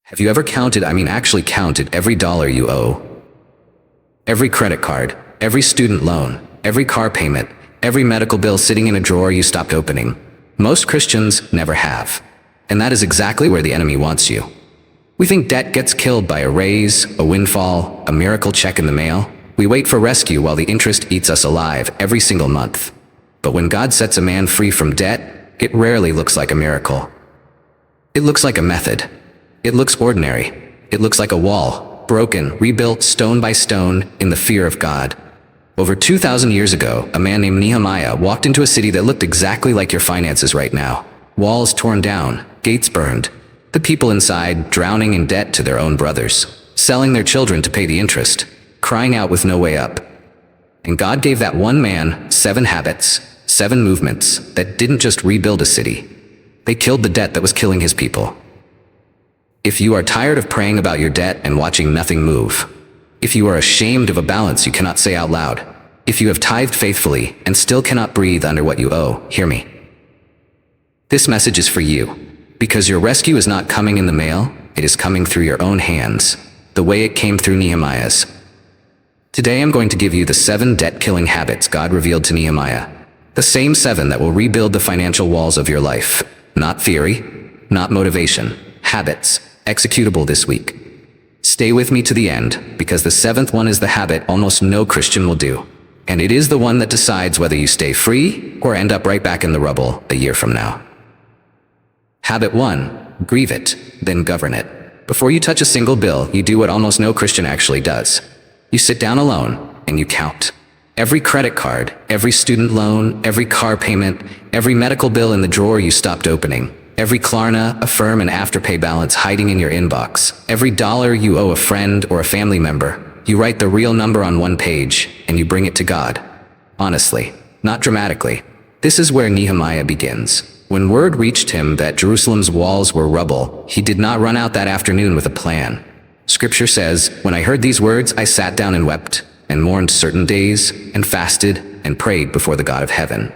Have you ever actually counted every dollar you owe? Every credit card, every student loan, every car payment, every medical bill sitting in a drawer you stopped opening. Most Christians never have. And that is exactly where the enemy wants you. We think debt gets killed by a raise, a windfall, a miracle check in the mail. We wait for rescue while the interest eats us alive every single month. But when God sets a man free from debt, it rarely looks like a miracle. It looks like a method. It looks ordinary. It looks like a wall, broken, rebuilt stone by stone in the fear of God. Over 2,000 years ago, a man named Nehemiah walked into a city that looked exactly like your finances right now. Walls torn down, gates burned, the people inside drowning in debt to their own brothers, selling their children to pay the interest, crying out with no way up. And God gave that one man 7 habits, 7 movements that didn't just rebuild a city. They killed the debt that was killing his people. If you are tired of praying about your debt and watching nothing move, if you are ashamed of a balance you cannot say out loud, if you have tithed faithfully and still cannot breathe under what you owe, hear me. This message is for you, because your rescue is not coming in the mail, it is coming through your own hands, the way it came through Nehemiah's. Today I'm going to give you the 7 debt-killing habits God revealed to Nehemiah, the same 7 that will rebuild the financial walls of your life. Not theory, not motivation, habits, executable this week. Stay with me to the end, because the 7th one is the habit almost no Christian will do. And it is the one that decides whether you stay free or end up right back in the rubble a year from now. Habit 1, grieve it, then govern it. Before you touch a single bill, you do what almost no Christian actually does. You sit down alone and you count. Every credit card, every student loan, every car payment, every medical bill in the drawer you stopped opening, every Klarna, Affirm, and Afterpay balance hiding in your inbox, every dollar you owe a friend or a family member, you write the real number on one page and you bring it to God. Honestly, not dramatically. This is where Nehemiah begins. When word reached him that Jerusalem's walls were rubble, he did not run out that afternoon with a plan. Scripture says, "When I heard these words, I sat down and wept, and mourned certain days, and fasted, and prayed before the God of heaven."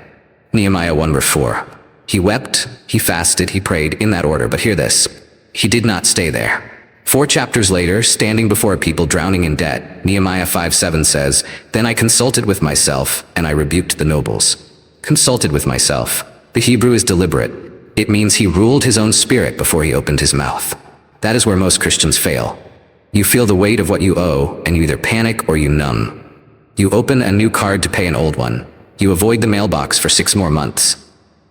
Nehemiah 1:4. He wept, he fasted, he prayed, in that order, but hear this. He did not stay there. 4 chapters later, standing before a people drowning in debt, Nehemiah 5:7 says, "Then I consulted with myself, and I rebuked the nobles." Consulted with myself. The Hebrew is deliberate. It means he ruled his own spirit before he opened his mouth. That is where most Christians fail. You feel the weight of what you owe, and you either panic or you numb. You open a new card to pay an old one. You avoid the mailbox for 6 more months.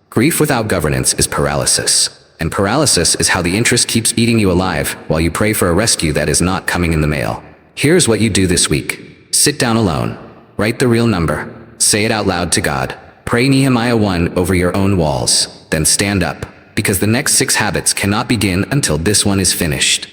Grief without governance is paralysis. And paralysis is how the interest keeps eating you alive while you pray for a rescue that is not coming in the mail. Here's what you do this week. Sit down alone. Write the real number. Say it out loud to God. Pray Nehemiah 1 over your own walls. Then stand up, because the next 6 habits cannot begin until this one is finished.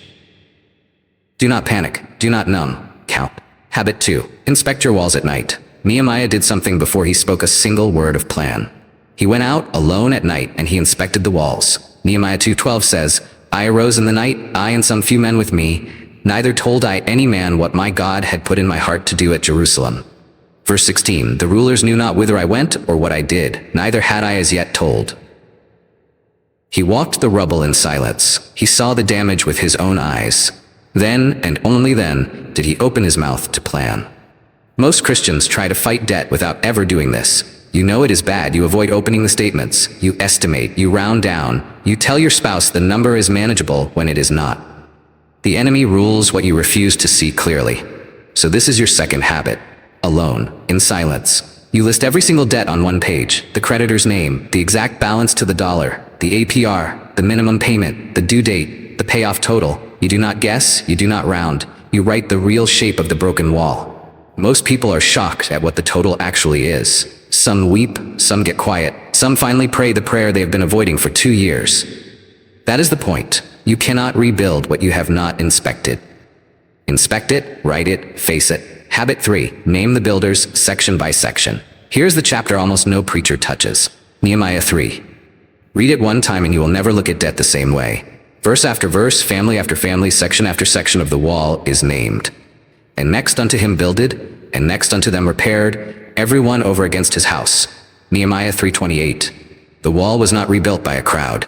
Do not panic. Do not numb. Count. Habit 2. Inspect your walls at night. Nehemiah did something before he spoke a single word of plan. He went out alone at night and he inspected the walls. Nehemiah 2:12 says, "I arose in the night, I and some few men with me. Neither told I any man what my God had put in my heart to do at Jerusalem." Verse 16, "The rulers knew not whither I went or what I did, neither had I as yet told." He walked the rubble in silence. He saw the damage with his own eyes. Then, and only then, did he open his mouth to plan. Most Christians try to fight debt without ever doing this. You know it is bad, you avoid opening the statements, you estimate, you round down, you tell your spouse the number is manageable when it is not. The enemy rules what you refuse to see clearly. So this is your second habit. Alone, in silence. You list every single debt on one page, the creditor's name, the exact balance to the dollar, the APR, the minimum payment, the due date, the payoff total. You do not guess, you do not round. You write the real shape of the broken wall. Most people are shocked at what the total actually is. Some weep, some get quiet, some finally pray the prayer they have been avoiding for 2 years. That is the point. You cannot rebuild what you have not inspected. Inspect it, write it, face it. Habit 3, name the builders section by section. Here's the chapter almost no preacher touches. Nehemiah 3. Read it one time and you will never look at debt the same way. Verse after verse, family after family, section after section of the wall is named. And next unto him builded, and next unto them repaired, every one over against his house. Nehemiah 3:28. The wall was not rebuilt by a crowd.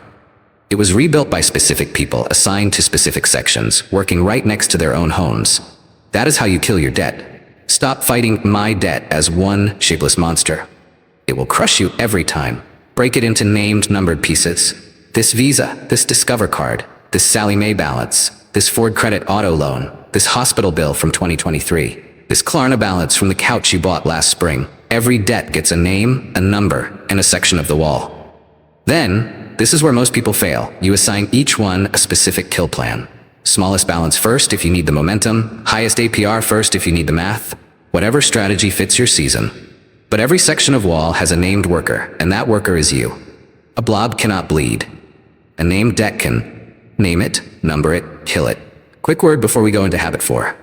It was rebuilt by specific people assigned to specific sections, working right next to their own homes. That is how you kill your debt. Stop fighting my debt as one shapeless monster. It will crush you every time. Break it into named, numbered pieces. This Visa, this Discover card, this Sally Mae balance, this Ford Credit Auto loan, this hospital bill from 2023, this Klarna balance from the couch you bought last spring. Every debt gets a name, a number, and a section of the wall. Then, this is where most people fail. You assign each one a specific kill plan. Smallest balance first if you need the momentum, highest APR first if you need the math, whatever strategy fits your season. But every section of wall has a named worker, and that worker is you. A blob cannot bleed. A named debt can name it, number it, kill it. Quick word before we go into habit 4.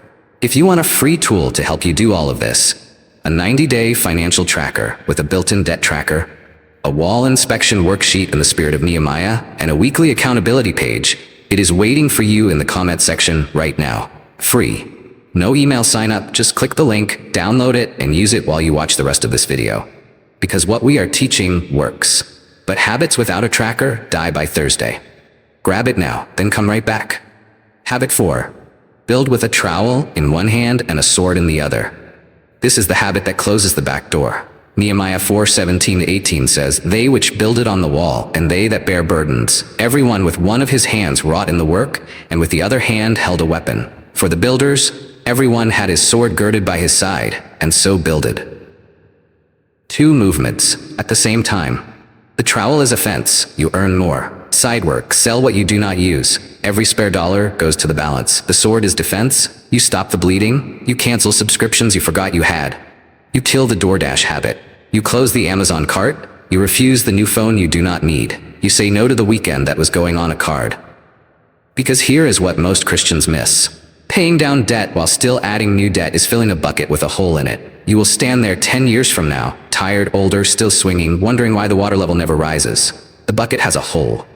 If you want a free tool to help you do all of this, a 90-day financial tracker with a built-in debt tracker, a wall inspection worksheet in the spirit of Nehemiah, and a weekly accountability page, it is waiting for you in the comment section right now. Free. No email sign up, just click the link, download it, and use it while you watch the rest of this video. Because what we are teaching works. But habits without a tracker die by Thursday. Grab it now, then come right back. Habit 4. Build with a trowel in one hand and a sword in the other. This is the habit that closes the back door. Nehemiah 4:17-18 says, "They which builded on the wall, and they that bear burdens, every one with one of his hands wrought in the work, and with the other hand held a weapon. For the builders, every one had his sword girded by his side, and so builded." 2 movements at the same time. The trowel is a fence, you earn more. Side work, sell what you do not use. Every spare dollar goes to the balance. The sword is defense, you stop the bleeding, you cancel subscriptions you forgot you had. You kill the DoorDash habit. You close the Amazon cart. You refuse the new phone you do not need. You say no to the weekend that was going on a card. Because here is what most Christians miss. Paying down debt while still adding new debt is filling a bucket with a hole in it. You will stand there 10 years from now, tired, older, still swinging, wondering why the water level never rises. The bucket has a hole.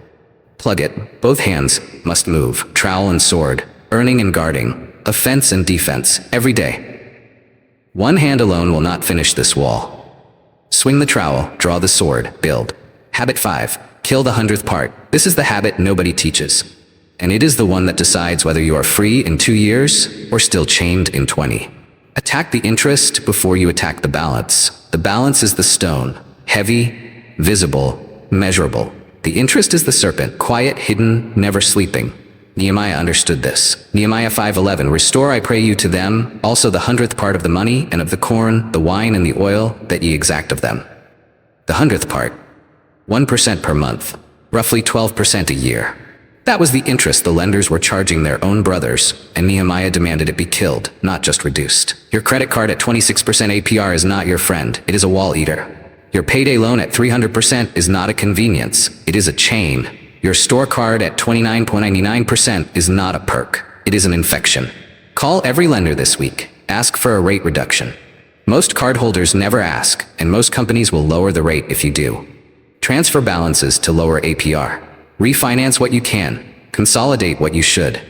Plug it. Both hands must move. Trowel and sword. Earning and guarding. Offense and defense. Every day. One hand alone will not finish this wall. Swing the trowel, draw the sword, build. Habit 5. Kill the 100th part. This is the habit nobody teaches. And it is the one that decides whether you are free in 2 years or still chained in 20. Attack the interest before you attack the balance. The balance is the stone. Heavy, visible, measurable. The interest is the serpent, quiet, hidden, never sleeping. Nehemiah understood this. Nehemiah 5:11, "Restore, I pray you, to them also the 100th part of the money and of the corn, the wine and the oil, that ye exact of them." The 100th part. 1% per month. Roughly 12% a year. That was the interest the lenders were charging their own brothers, and Nehemiah demanded it be killed, not just reduced. Your credit card at 26% APR is not your friend, it is a wall eater. Your payday loan at 300% is not a convenience, it is a chain. Your store card at 29.99% is not a perk, it is an infection. Call every lender this week. Ask for a rate reduction. Most cardholders never ask, and most companies will lower the rate if you do. Transfer balances to lower APR. Refinance what you can. Consolidate what you should.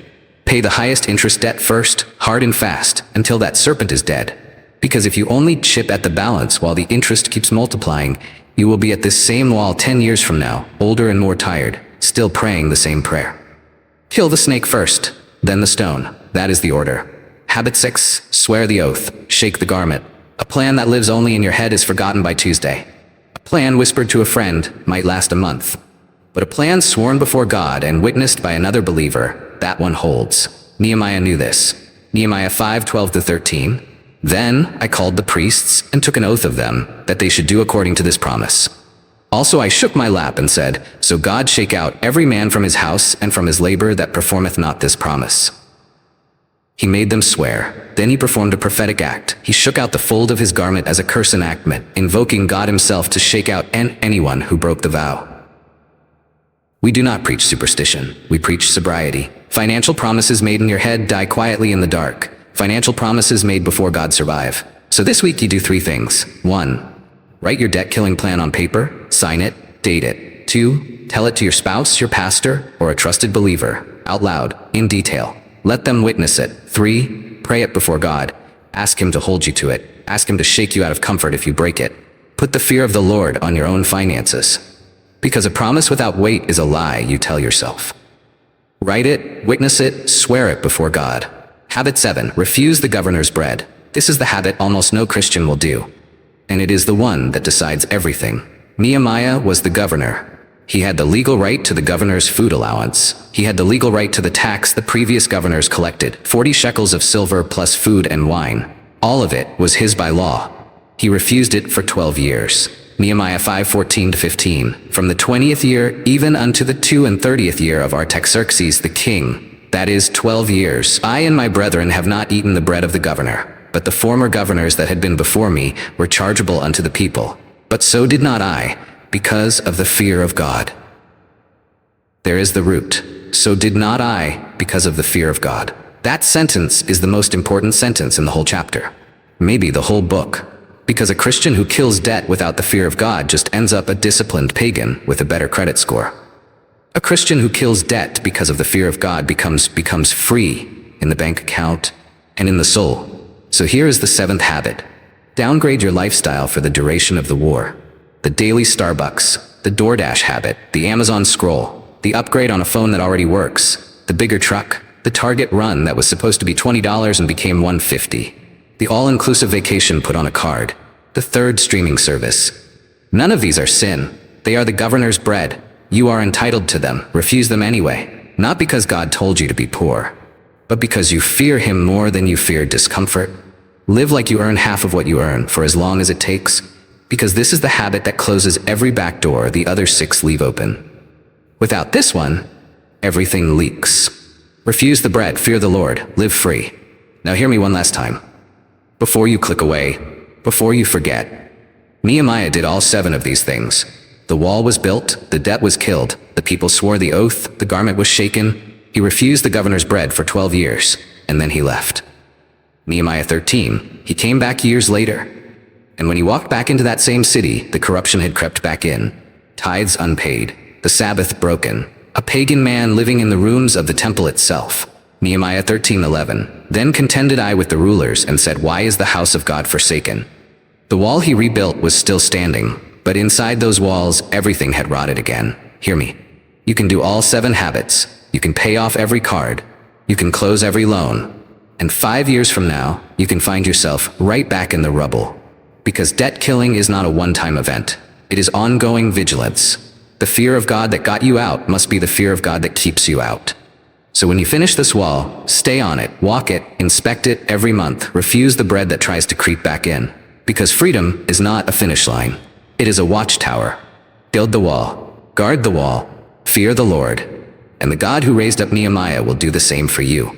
Pay the highest interest debt first, hard and fast, until that serpent is dead. Because if you only chip at the balance while the interest keeps multiplying, you will be at this same wall 10 years from now, older and more tired, still praying the same prayer. Kill the snake first, then the stone. That is the order. Habit 6, swear the oath, shake the garment. A plan that lives only in your head is forgotten by Tuesday. A plan whispered to a friend might last a month. But a plan sworn before God and witnessed by another believer, that one holds. Nehemiah knew this. Nehemiah 5:12-13. "Then I called the priests and took an oath of them, that they should do according to this promise. Also I shook my lap and said, So God shake out every man from his house and from his labor that performeth not this promise." He made them swear. Then he performed a prophetic act. He shook out the fold of his garment as a curse enactment, invoking God himself to shake out anyone who broke the vow. We do not preach superstition. We preach sobriety. Financial promises made in your head die quietly in the dark. Financial promises made before God survive. So this week you do 3 things. 1. Write your debt-killing plan on paper, sign it, date it. 2. Tell it to your spouse, your pastor, or a trusted believer, out loud, in detail. Let them witness it. 3. Pray it before God. Ask him to hold you to it. Ask him to shake you out of comfort if you break it. Put the fear of the Lord on your own finances. Because a promise without weight is a lie you tell yourself. Write it, witness it, swear it before God. Habit 7. Refuse the governor's bread. This is the habit almost no Christian will do. And it is the one that decides everything. Nehemiah was the governor. He had the legal right to the governor's food allowance. He had the legal right to the tax the previous governors collected, 40 shekels of silver plus food and wine. All of it was his by law. He refused it for 12 years. Nehemiah 5:14-15. From the 20th year even unto the 32nd year of Artaxerxes the king, that is 12 years, I and my brethren have not eaten the bread of the governor. But the former governors that had been before me were chargeable unto the people. But so did not I, because of the fear of God. There is the root. So did not I, because of the fear of God. That sentence is the most important sentence in the whole chapter. Maybe the whole book. Because a Christian who kills debt without the fear of God just ends up a disciplined pagan with a better credit score. A Christian who kills debt because of the fear of God becomes free in the bank account and in the soul. So here is the 7th habit. Downgrade your lifestyle for the duration of the war. The daily Starbucks, the DoorDash habit, the Amazon scroll, the upgrade on a phone that already works, the bigger truck, the Target run that was supposed to be $20 and became $150, the all-inclusive vacation put on a card, the 3rd streaming service. None of these are sin. They are the governor's bread. You are entitled to them. Refuse them anyway. Not because God told you to be poor, but because you fear him more than you fear discomfort. Live like you earn half of what you earn for as long as it takes, because this is the habit that closes every back door the other 6 leave open. Without this one, everything leaks. Refuse the bread, fear the Lord, live free. Now hear me one last time. Before you click away, before you forget, Nehemiah did all 7 of these things. The wall was built, the debt was killed, the people swore the oath, the garment was shaken. He refused the governor's bread for 12 years, and then he left. Nehemiah 13, he came back years later. And when he walked back into that same city, the corruption had crept back in. Tithes unpaid, the Sabbath broken, a pagan man living in the rooms of the temple itself. Nehemiah 13:11. Then contended I with the rulers and said, why is the house of God forsaken? The wall he rebuilt was still standing, but inside those walls everything had rotted again. Hear me. You can do all 7 habits. You can pay off every card. You can close every loan. And 5 years from now, you can find yourself right back in the rubble. Because debt killing is not a one-time event. It is ongoing vigilance. The fear of God that got you out must be the fear of God that keeps you out. So when you finish this wall, stay on it, walk it, inspect it every month. Refuse the bread that tries to creep back in. Because freedom is not a finish line. It is a watchtower. Build the wall. Guard the wall. Fear the Lord. And the God who raised up Nehemiah will do the same for you.